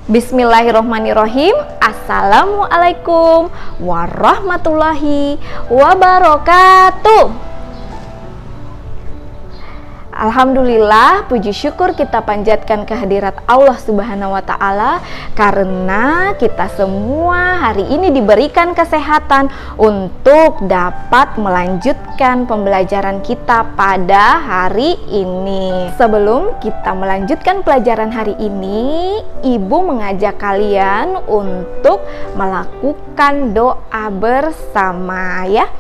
Bismillahirrohmanirrohim. Assalamualaikum warahmatullahi wabarakatuh. Alhamdulillah, puji syukur kita panjatkan kehadirat Allah Subhanahu wa Ta'ala, karena kita semua hari ini diberikan kesehatan untuk dapat melanjutkan pembelajaran kita pada hari ini. Sebelum kita melanjutkan pelajaran hari ini, Ibu mengajak kalian untuk melakukan doa bersama ya.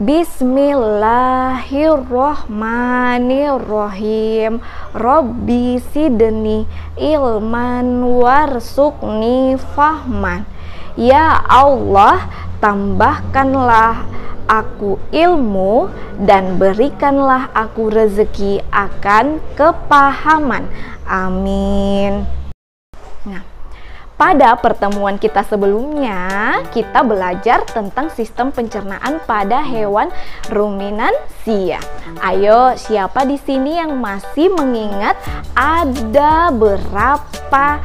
Bismillahirrohmanirrohim. Robbi sidni ilman warzuqni fahman. Ya Allah, tambahkanlah aku ilmu dan berikanlah aku rezeki akan kepahaman. Amin. Nah, pada pertemuan kita sebelumnya, kita belajar tentang sistem pencernaan pada hewan ruminansia. Ayo, siapa di sini yang masih mengingat ada berapa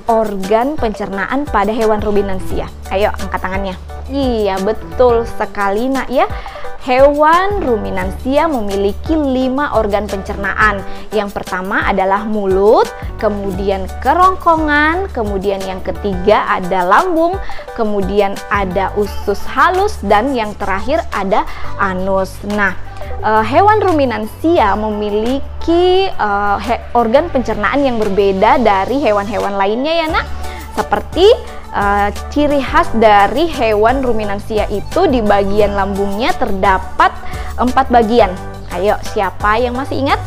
organ pencernaan pada hewan ruminansia? Ayo, angkat tangannya. Iya, betul sekali nak ya. Hewan ruminansia memiliki 5 organ pencernaan. Yang pertama adalah mulut, kemudian kerongkongan, kemudian yang ketiga ada lambung, kemudian ada usus halus, dan yang terakhir ada anus. Nah, hewan ruminansia memiliki organ pencernaan yang berbeda dari hewan-hewan lainnya ya nak. Seperti ciri khas dari hewan ruminansia itu di bagian lambungnya terdapat 4 bagian. Ayo, siapa yang masih ingat?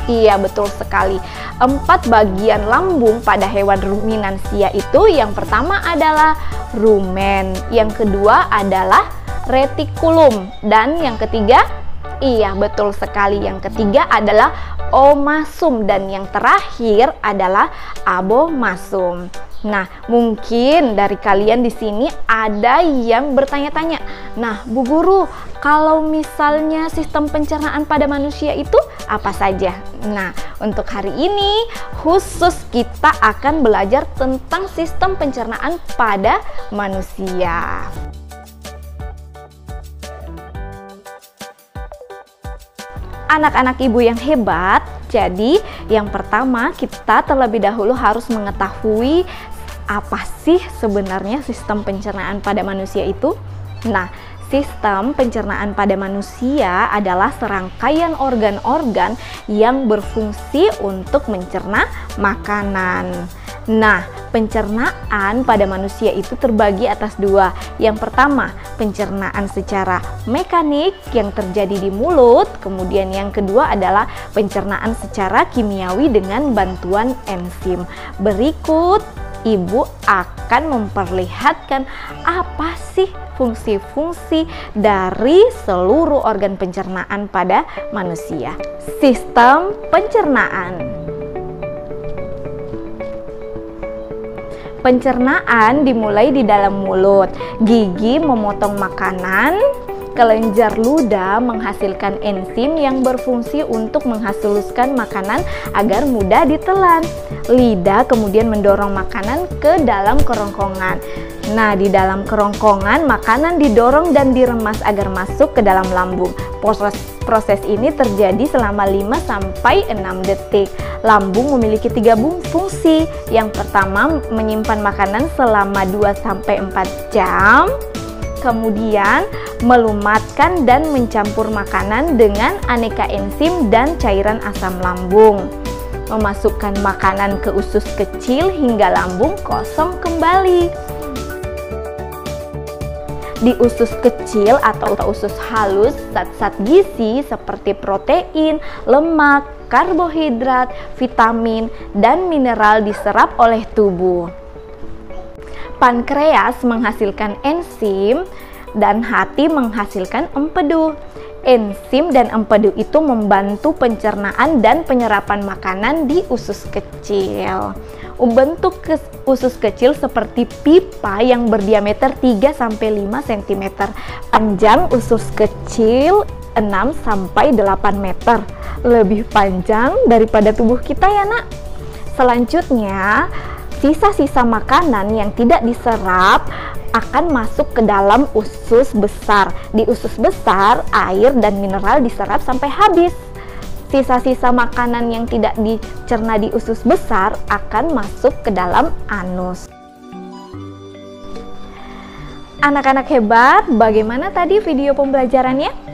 Iya, betul sekali. 4 bagian lambung pada hewan ruminansia itu, yang pertama adalah rumen, yang kedua adalah retikulum, dan yang ketiga, iya betul sekali, yang ketiga adalah omasum, dan yang terakhir adalah abomasum. Nah, mungkin dari kalian di sini ada yang bertanya-tanya, nah Bu Guru, kalau misalnya sistem pencernaan pada manusia itu apa saja? Nah, untuk hari ini khusus kita akan belajar tentang sistem pencernaan pada manusia. Anak-anak ibu yang hebat, jadi yang pertama kita terlebih dahulu harus mengetahui apa sih sebenarnya sistem pencernaan pada manusia itu. Nah, sistem pencernaan pada manusia adalah serangkaian organ-organ yang berfungsi untuk mencerna makanan. Nah, pencernaan pada manusia itu terbagi atas 2. Yang pertama, pencernaan secara mekanik yang terjadi di mulut. Kemudian yang kedua adalah pencernaan secara kimiawi dengan bantuan enzim. Berikut Ibu akan memperlihatkan apa sih fungsi-fungsi dari seluruh organ pencernaan pada manusia. Sistem pencernaan. Pencernaan dimulai di dalam mulut. Gigi memotong makanan, kelenjar ludah menghasilkan enzim yang berfungsi untuk menghaluskan makanan agar mudah ditelan. Lidah kemudian mendorong makanan ke dalam kerongkongan. Nah, di dalam kerongkongan makanan didorong dan diremas agar masuk ke dalam lambung. Proses ini terjadi selama 5-6 detik. Lambung memiliki 3 fungsi. Yang pertama, menyimpan makanan selama 2-4 jam. Kemudian melumatkan dan mencampur makanan dengan aneka enzim dan cairan asam lambung. Memasukkan makanan ke usus kecil hingga lambung kosong kembali. Di usus kecil atau usus halus, zat-zat gizi seperti protein, lemak, karbohidrat, vitamin, dan mineral diserap oleh tubuh. Pankreas menghasilkan enzim dan hati menghasilkan empedu. Enzim dan empedu itu membantu pencernaan dan penyerapan makanan di usus kecil. Bentuk usus kecil seperti pipa yang berdiameter 3-5 cm. Panjang usus kecil 6-8 meter. Lebih panjang daripada tubuh kita ya nak. Selanjutnya, sisa-sisa makanan yang tidak diserap akan masuk ke dalam usus besar. Di usus besar, air dan mineral diserap sampai habis. Sisa-sisa makanan yang tidak dicerna di usus besar akan masuk ke dalam anus. Anak-anak hebat, bagaimana tadi video pembelajarannya?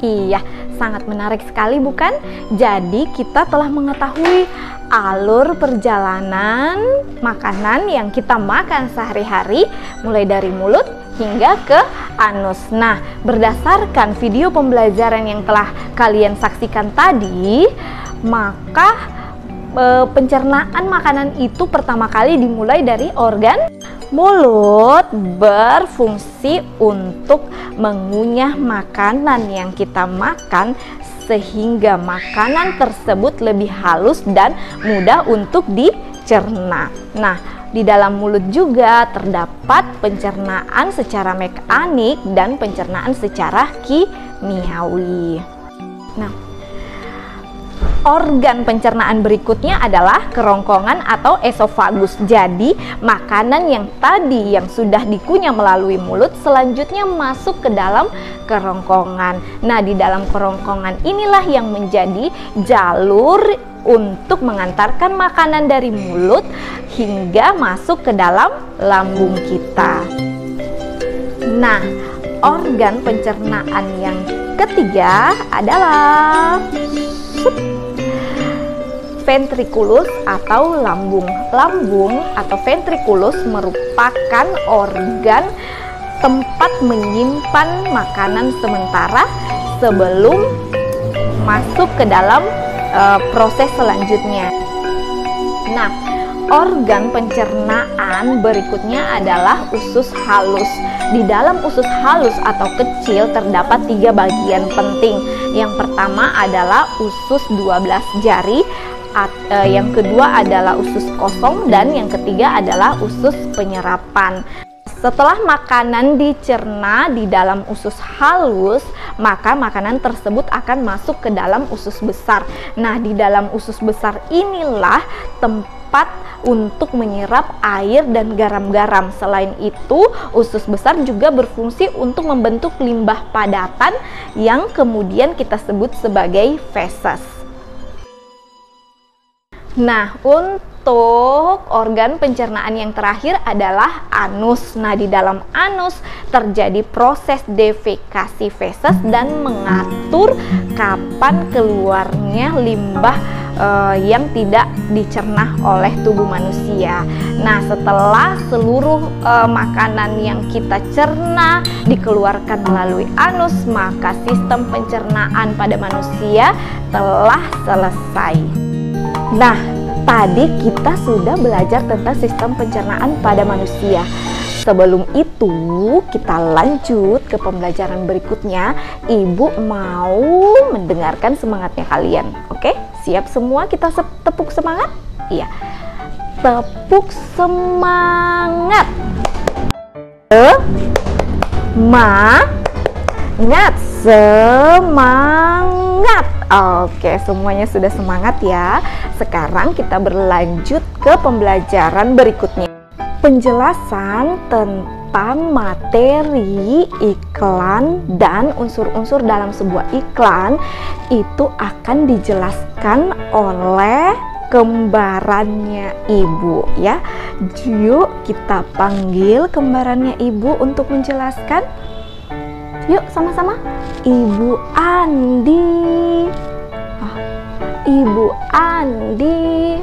Iya, sangat menarik sekali bukan? Jadi kita telah mengetahui alur perjalanan makanan yang kita makan sehari-hari, mulai dari mulut hingga ke anus. Nah, berdasarkan video pembelajaran yang telah kalian saksikan tadi, maka pencernaan makanan itu pertama kali dimulai dari organ mulut, berfungsi untuk mengunyah makanan yang kita makan sehingga makanan tersebut lebih halus dan mudah untuk dicerna. Nah, di dalam mulut juga terdapat pencernaan secara mekanik dan pencernaan secara kimiawi. Nah, organ pencernaan berikutnya adalah kerongkongan atau esofagus. Jadi, makanan yang tadi yang sudah dikunyah melalui mulut selanjutnya masuk ke dalam kerongkongan. Nah, di dalam kerongkongan inilah yang menjadi jalur untuk mengantarkan makanan dari mulut hingga masuk ke dalam lambung kita. Nah, organ pencernaan yang ketiga adalah ventriculus atau lambung. Lambung atau ventriculus merupakan organ tempat menyimpan makanan sementara sebelum masuk ke dalam proses selanjutnya. Nah, organ pencernaan berikutnya adalah usus halus. Di dalam usus halus atau kecil terdapat 3 bagian penting. Yang pertama adalah usus 12 jari, yang kedua adalah usus kosong, dan yang ketiga adalah usus penyerapan. Setelah makanan dicerna di dalam usus halus, maka makanan tersebut akan masuk ke dalam usus besar. Nah, di dalam usus besar inilah tempat untuk menyerap air dan garam-garam. Selain itu, usus besar juga berfungsi untuk membentuk limbah padatan yang kemudian kita sebut sebagai feses. Nah, untuk organ pencernaan yang terakhir adalah anus. Nah, di dalam anus terjadi proses defekasi feses dan mengatur kapan keluarnya limbah yang tidak dicerna oleh tubuh manusia. Nah, setelah seluruh makanan yang kita cerna dikeluarkan melalui anus, maka sistem pencernaan pada manusia telah selesai. Nah, tadi kita sudah belajar tentang sistem pencernaan pada manusia. Sebelum itu, kita lanjut ke pembelajaran berikutnya. Ibu mau mendengarkan semangatnya kalian. Oke? Siap semua? Kita tepuk semangat? Iya. Tepuk semangat. Semangat. Oke, semuanya sudah semangat ya. Sekarang kita berlanjut ke pembelajaran berikutnya. Penjelasan tentang materi iklan dan unsur-unsur dalam sebuah iklan itu akan dijelaskan oleh kembarannya ibu ya. Yuk kita panggil kembarannya ibu untuk menjelaskan. Yuk sama-sama. Ibu Andi. Ibu Andi.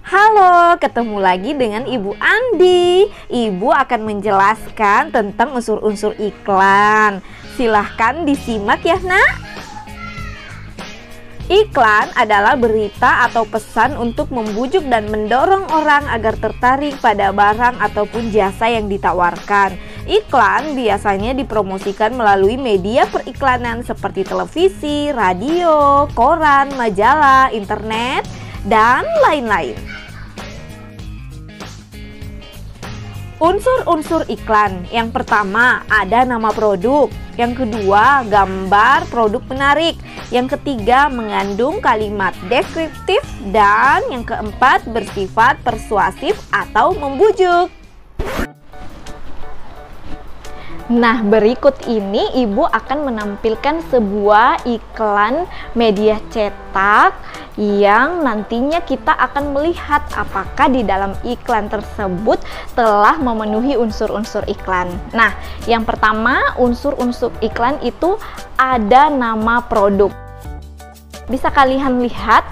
Halo, ketemu lagi dengan Ibu Andi. Ibu akan menjelaskan tentang unsur-unsur iklan. Silahkan disimak ya, Nak. Iklan adalah berita atau pesan untuk membujuk dan mendorong orang agar tertarik pada barang ataupun jasa yang ditawarkan. Iklan biasanya dipromosikan melalui media periklanan seperti televisi, radio, koran, majalah, internet, dan lain-lain. Unsur-unsur iklan. Yang pertama ada nama produk. Yang kedua, gambar produk menarik. Yang ketiga, mengandung kalimat deskriptif. Dan yang keempat, bersifat persuasif atau membujuk. Nah, berikut ini Ibu akan menampilkan sebuah iklan media cetak yang nantinya kita akan melihat apakah di dalam iklan tersebut telah memenuhi unsur-unsur iklan. Nah, yang pertama, unsur-unsur iklan itu ada nama produk. Bisa kalian lihat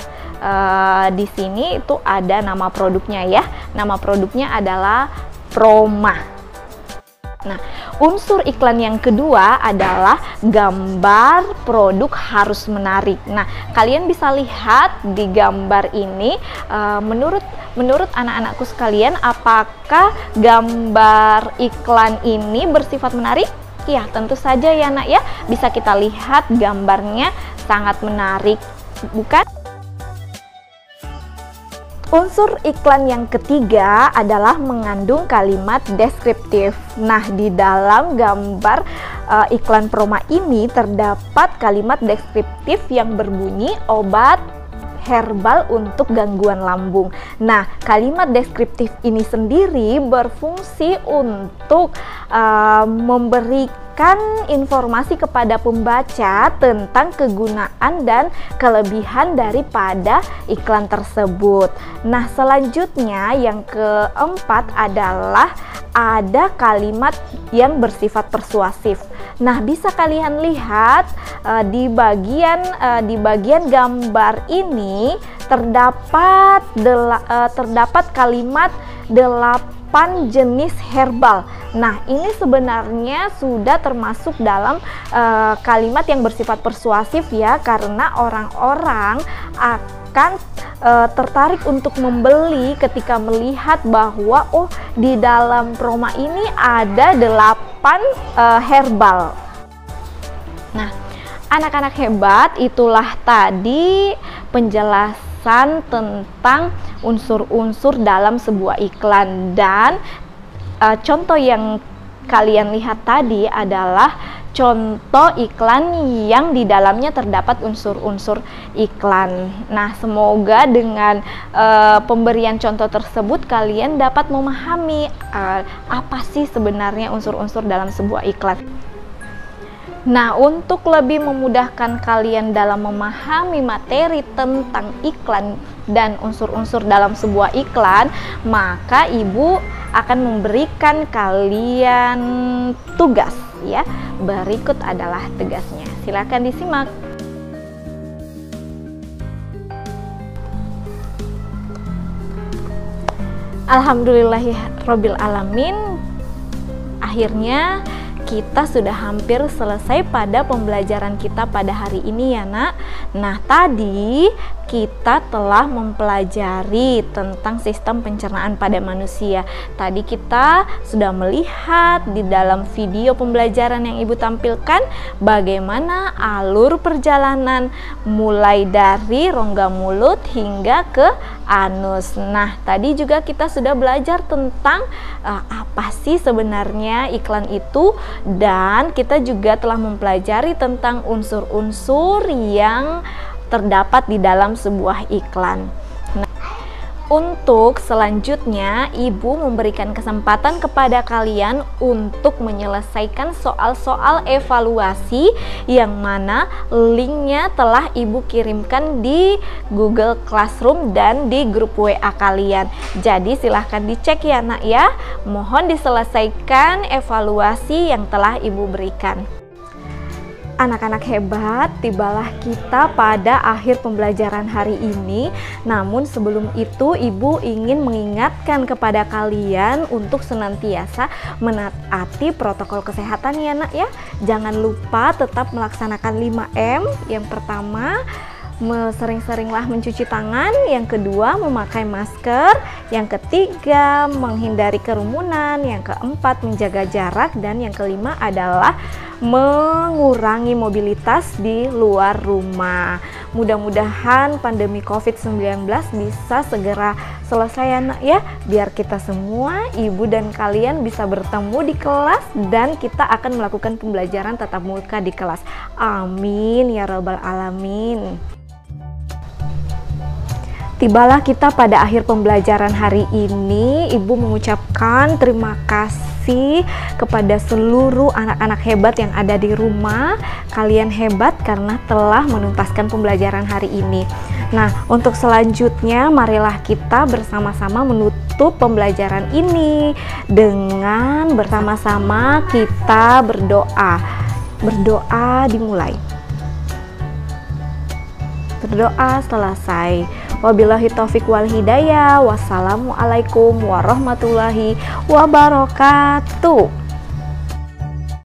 di sini itu ada nama produknya ya. Nama produknya adalah Proma. Nah, unsur iklan yang kedua adalah gambar produk harus menarik. Nah, kalian bisa lihat di gambar ini, menurut anak-anakku sekalian, apakah gambar iklan ini bersifat menarik? Ya, tentu saja ya nak ya. Bisa kita lihat gambarnya sangat menarik, bukan? Unsur iklan yang ketiga adalah mengandung kalimat deskriptif. Nah, di dalam gambar iklan Proma ini terdapat kalimat deskriptif yang berbunyi obat herbal untuk gangguan lambung. Nah, kalimat deskriptif ini sendiri berfungsi untuk memberikan informasi kepada pembaca tentang kegunaan dan kelebihan daripada iklan tersebut. Nah, selanjutnya yang keempat adalah ada kalimat yang bersifat persuasif. Nah, bisa kalian lihat di bagian gambar ini terdapat kalimat 8 jenis herbal. Nah, ini sebenarnya sudah termasuk dalam kalimat yang bersifat persuasif ya, karena orang-orang akan tertarik untuk membeli ketika melihat bahwa oh, di dalam Proma ini ada 8 herbal. Nah, anak-anak hebat, itulah tadi penjelasan tentang unsur-unsur dalam sebuah iklan. Dan contoh yang kalian lihat tadi adalah contoh iklan yang di dalamnya terdapat unsur-unsur iklan. Nah, semoga dengan pemberian contoh tersebut kalian dapat memahami apa sih sebenarnya unsur-unsur dalam sebuah iklan. Nah, untuk lebih memudahkan kalian dalam memahami materi tentang iklan dan unsur-unsur dalam sebuah iklan, maka Ibu akan memberikan kalian tugas ya. Berikut adalah tugasnya. Silakan disimak. Alhamdulillahirabbil alamin. Akhirnya kita sudah hampir selesai pada pembelajaran kita pada hari ini ya nak. Nah, tadi kita telah mempelajari tentang sistem pencernaan pada manusia. Tadi kita sudah melihat di dalam video pembelajaran yang Ibu tampilkan bagaimana alur perjalanan mulai dari rongga mulut hingga ke anus. Nah, tadi juga kita sudah belajar tentang apa sih sebenarnya iklan itu, dan kita juga telah mempelajari tentang unsur-unsur yang terdapat di dalam sebuah iklan. Nah, untuk selanjutnya Ibu memberikan kesempatan kepada kalian untuk menyelesaikan soal-soal evaluasi yang mana linknya telah Ibu kirimkan di Google Classroom dan di grup WA kalian. Jadi silahkan dicek ya nak ya. Mohon diselesaikan evaluasi yang telah Ibu berikan. Anak-anak hebat, tibalah kita pada akhir pembelajaran hari ini. Namun sebelum itu Ibu ingin mengingatkan kepada kalian untuk senantiasa menaati protokol kesehatan ya nak ya. Jangan lupa tetap melaksanakan 5M. Yang pertama, sering-seringlah mencuci tangan. Yang kedua, memakai masker. Yang ketiga, menghindari kerumunan. Yang keempat, menjaga jarak. Dan yang kelima adalah mengurangi mobilitas di luar rumah. Mudah-mudahan pandemi COVID-19 bisa segera selesai ya nak ya, biar kita semua, ibu dan kalian bisa bertemu di kelas dan kita akan melakukan pembelajaran tatap muka di kelas. Amin ya rabbal alamin. Tibalah kita pada akhir pembelajaran hari ini. Ibu mengucapkan terima kasih kepada seluruh anak-anak hebat yang ada di rumah. Kalian hebat karena telah menuntaskan pembelajaran hari ini. Nah, untuk selanjutnya marilah kita bersama-sama menutup pembelajaran ini dengan bersama-sama kita berdoa. Berdoa dimulai. Berdoa selesai. Wabillahi taufik wal hidayah. Wassalamualaikum warahmatullahi wabarakatuh.